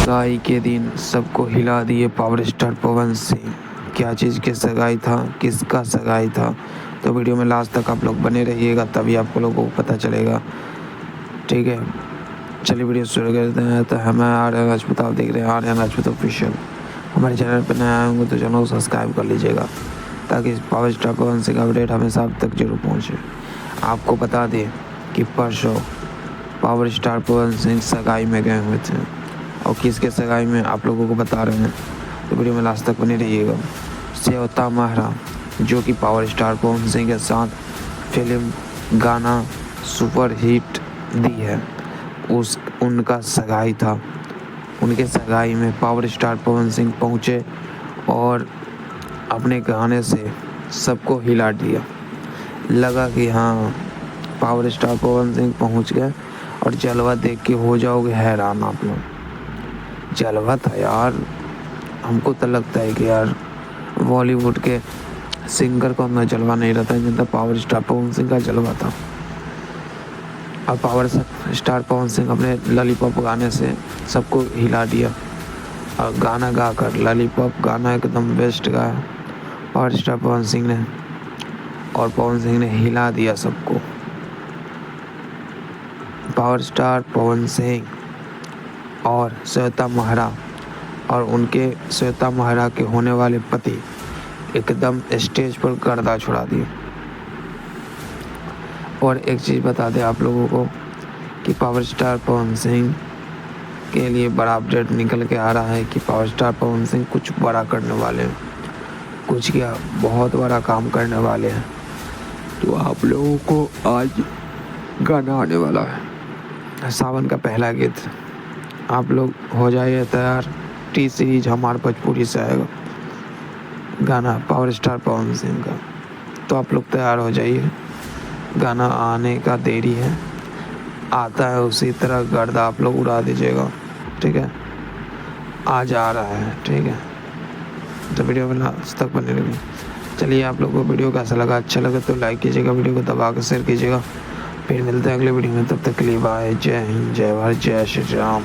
सगाई के दिन सबको हिला दिए पावर स्टार पवन सिंह। क्या चीज़ की सगाई था, किसका सगाई था, तो वीडियो में लास्ट तक आप लोग बने रहिएगा, तभी आप लोगों को पता चलेगा। ठीक है, चलिए वीडियो शुरू करते हैं। तो हमें आर्यन राजपूत, आप देख रहे हैं आर्यन राजपूत ऑफिशियल। हमारे चैनल पर नए आए होंगे तो चैनल को सब्सक्राइब कर लीजिएगा, ताकि पावर स्टार पवन सिंह का अपडेट हमेशा आप तक जरूर पहुँचे। आपको बता दें कि परसों पावर स्टार पवन सिंह सगाई में गए हुए थे, और किसके सगाई में आप लोगों को बता रहे हैं, तो वीडियो में लास्ट तक बने रहिएगा। श्वेता महरा, जो कि पावर स्टार पवन सिंह के साथ फिल्म गाना सुपर हिट दी है, उनका सगाई था। उनके सगाई में पावर स्टार पवन सिंह पहुँचे और अपने गाने से सबको हिला दिया। लगा कि हाँ, पावर स्टार पवन सिंह पहुँच गए, और जलवा देख के हो जाओगे हैरान आप लोग। जलवा था यार। हमको तो लगता है कि यार बॉलीवुड के सिंगर को अपना जलवा नहीं रहता, जितना पावर स्टार पवन सिंह का जलवा था। और पावर स्टार पवन सिंह अपने लॉलीपॉप गाने से सबको हिला दिया, और गाना गाकर लॉलीपॉप गाना एकदम बेस्ट गाया पावर स्टार पवन सिंह ने, और पवन सिंह ने हिला दिया सबको। पावर स्टार पवन सिंह और श्वेता महरा और उनके श्वेता महरा के होने वाले पति एकदम स्टेज पर गर्दा छुड़ा दिए। और एक चीज़ बता दें आप लोगों को कि पावर स्टार पवन सिंह के लिए बड़ा अपडेट निकल के आ रहा है कि पावर स्टार पवन सिंह कुछ बड़ा करने वाले हैं, कुछ क्या बहुत बड़ा काम करने वाले हैं। तो आप लोगों को आज गाना आने वाला है, सावन का पहला गीत। आप लोग हो जाइए तैयार। टी सीरीज हमारे भोजपुरी से आएगा गाना पावर स्टार पवन सिंह का, तो आप लोग तैयार हो जाइए। गाना आने का देरी है, आता है उसी तरह गर्दा आप लोग उड़ा दीजिएगा। ठीक है, आज आ रहा है। ठीक है, तो वीडियो में लास्ट तक बने रहिए। चलिए, आप लोगों को वीडियो कैसा लगा, अच्छा लगे तो लाइक कीजिएगा, वीडियो को दबा कर शेयर कीजिएगा। फिर मिलते हैं अगले वीडियो में, तब तक के लिए बाय। जय हिंद, जय भारत, जय श्री राम।